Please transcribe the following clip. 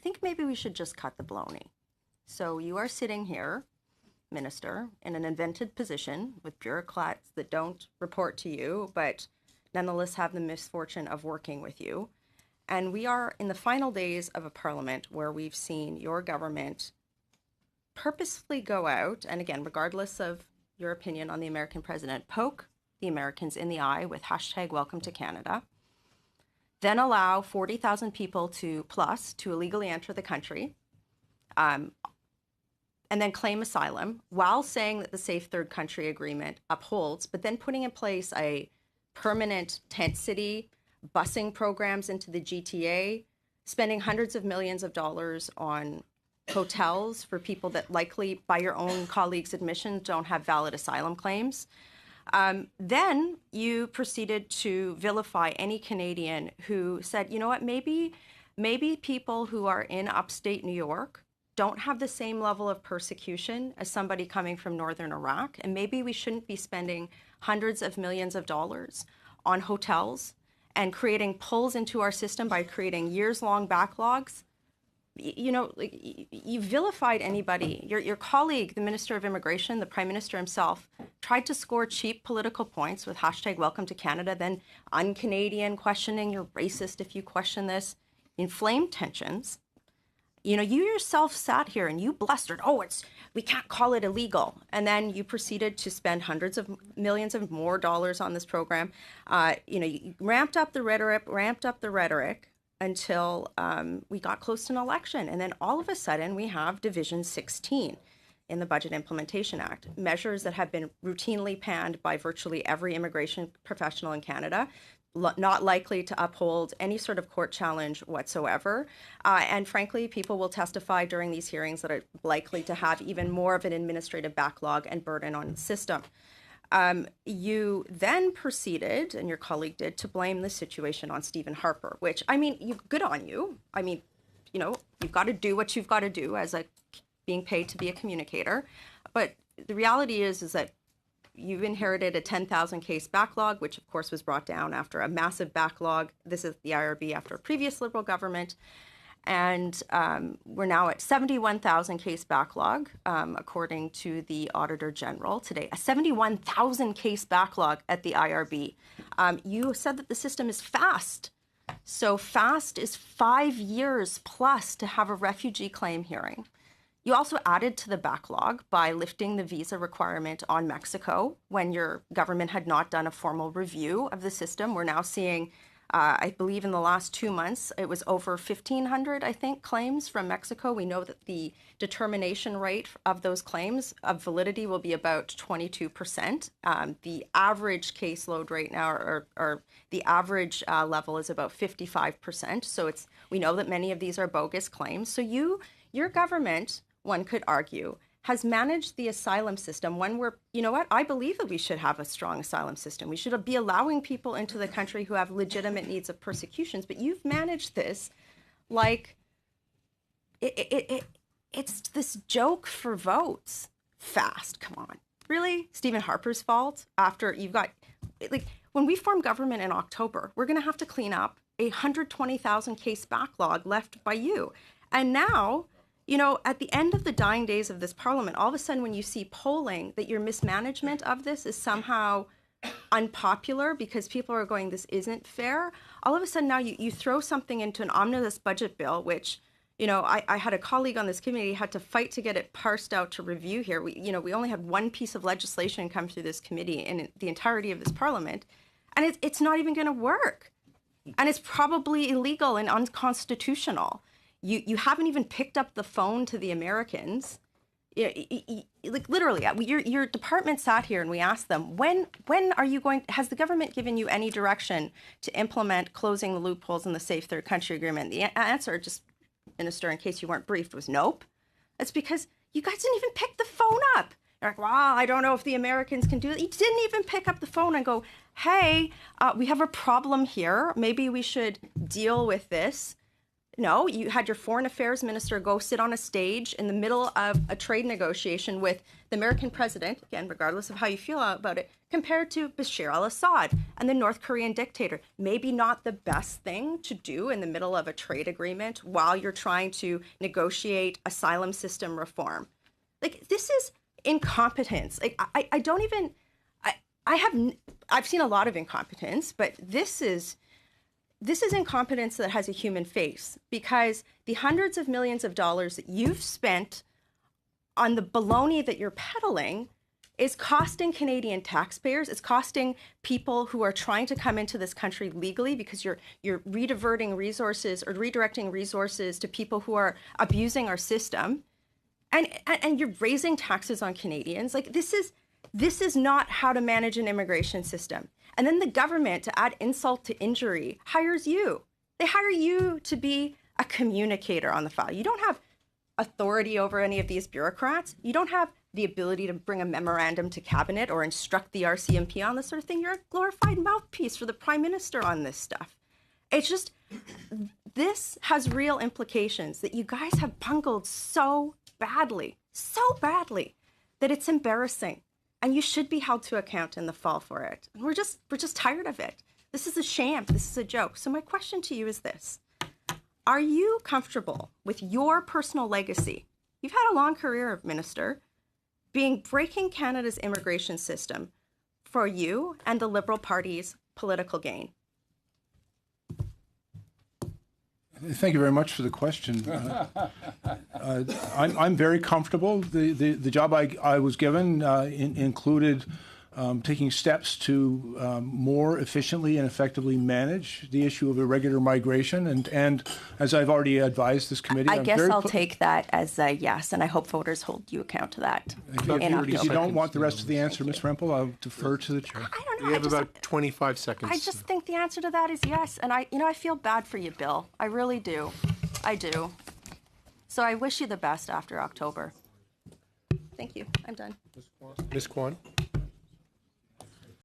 think maybe we should just cut the baloney. So you are sitting here, Minister, in an invented position with bureaucrats that don't report to you, but nonetheless have the misfortune of working with you. And we are in the final days of a parliament where we've seen your government purposefully go out, and again, regardless of your opinion on the American president, poke the Americans in the eye with hashtag welcome to Canada, then allow 40,000 people to illegally enter the country, and then claim asylum while saying that the Safe Third Country Agreement upholds, but then putting in place a permanent tent city, busing programs into the GTA, spending hundreds of millions of dollars on hotels for people that likely, by your own colleagues' admission, don't have valid asylum claims. Then you proceeded to vilify any Canadian who said, you know what, maybe people who are in upstate New York don't have the same level of persecution as somebody coming from northern Iraq, and maybe we shouldn't be spending hundreds of millions of dollars on hotels and creating pulls into our system by creating years-long backlogs. You know, like, you vilified anybody. Your colleague, the Minister of Immigration, the Prime Minister himself, tried to score cheap political points with hashtag welcome to Canada, then un-Canadian, questioning you're racist if you question this, inflamed tensions. You know, you yourself sat here and you blustered, we can't call it illegal. And then you proceeded to spend hundreds of millions of more dollars on this program. You ramped up the rhetoric until we got close to an election. And then all of a sudden we have Division 16 in the Budget Implementation Act, measures that have been routinely panned by virtually every immigration professional in Canada, not likely to uphold any sort of court challenge whatsoever. And frankly, people will testify during these hearings that are likely to have even more of an administrative backlog and burden on the system. You then proceeded, and your colleague did, to blame the situation on Stephen Harper, which, I mean, good on you. I mean, you know, you've got to do what you've got to do as being paid to be a communicator. But the reality is that you've inherited a 10,000 case backlog, which of course was brought down after a massive backlog. This is the IRB after a previous Liberal government. And we're now at 71,000 case backlog, according to the Auditor General today. A 71,000 case backlog at the IRB. You said that the system is fast. So fast is 5 years plus to have a refugee claim hearing. You also added to the backlog by lifting the visa requirement on Mexico when your government had not done a formal review of the system. We're now seeing, I believe in the last 2 months, it was over 1,500, I think, claims from Mexico. We know that the determination rate of those claims of validity will be about 22%. The average caseload right now, or the average level is about 55%. So we know that many of these are bogus claims. So your government, one could argue, has managed the asylum system when you know what, I believe that we should have a strong asylum system. We should be allowing people into the country who have legitimate needs of persecutions, but you've managed this like it's this joke for votes. Fast, come on. Really? Stephen Harper's fault? After you've got, when we form government in October, we're going to have to clean up a 120,000 case backlog left by you. And now, you know, at the end of the dying days of this parliament, all of a sudden when you see polling that your mismanagement of this is somehow unpopular because people are going, this isn't fair, all of a sudden now you throw something into an omnibus budget bill, which, you know, I had a colleague on this committee had to fight to get it parsed out to review here. We only had one piece of legislation come through this committee in the entirety of this parliament, and it's not even going to work. And it's probably illegal and unconstitutional. You haven't even picked up the phone to the Americans. Like literally, your department sat here and we asked them, when are you has the government given you any direction to implement closing the loopholes in the Safe Third Country Agreement? The answer, just, Minister, in case you weren't briefed, was nope. That's because you guys didn't even pick the phone up. You're like, well, I don't know if the Americans can do it. You didn't even pick up the phone and go, hey, we have a problem here. Maybe we should deal with this. No, you had your foreign affairs minister go sit on a stage in the middle of a trade negotiation with the American president, again, regardless of how you feel about it, compared to Bashar al-Assad and the North Korean dictator. Maybe not the best thing to do in the middle of a trade agreement while you're trying to negotiate asylum system reform. Like, this is incompetence. Like, I don't even, I've seen a lot of incompetence, but this is incompetence that has a human face, because the hundreds of millions of dollars that you've spent on the baloney that you're peddling is costing Canadian taxpayers. It's costing people who are trying to come into this country legally, because you're rediverting resources or redirecting resources to people who are abusing our system, and you're raising taxes on Canadians. Like, this is not how to manage an immigration system. And then the government, to add insult to injury, hires you. They hire you to be a communicator on the file. You don't have authority over any of these bureaucrats. You don't have the ability to bring a memorandum to cabinet or instruct the RCMP on this sort of thing. You're a glorified mouthpiece for the prime minister on this stuff. It's just, this has real implications that you guys have bungled so badly, that it's embarrassing. And you should be held to account in the fall for it. And we're just tired of it. This is a sham. This is a joke. So my question to you is this. Are you comfortable with your personal legacy? You've had a long career, Minister, breaking Canada's immigration system for you and the Liberal Party's political gain. Thank you very much for the question. I'm very comfortable. The job I was given included taking steps to more efficiently and effectively manage the issue of irregular migration. And as I've already advised this committee, I guess I'll take that as a yes, and I hope voters hold you account to that. If you don't want the rest of the answer, Ms. Rempel, I'll defer to the chair. I don't know. We have about 25 seconds. I just think the answer to that is yes. And I feel bad for you, Bill. I really do. I do. So I wish you the best after October. Thank you. I'm done. Ms. Kwan?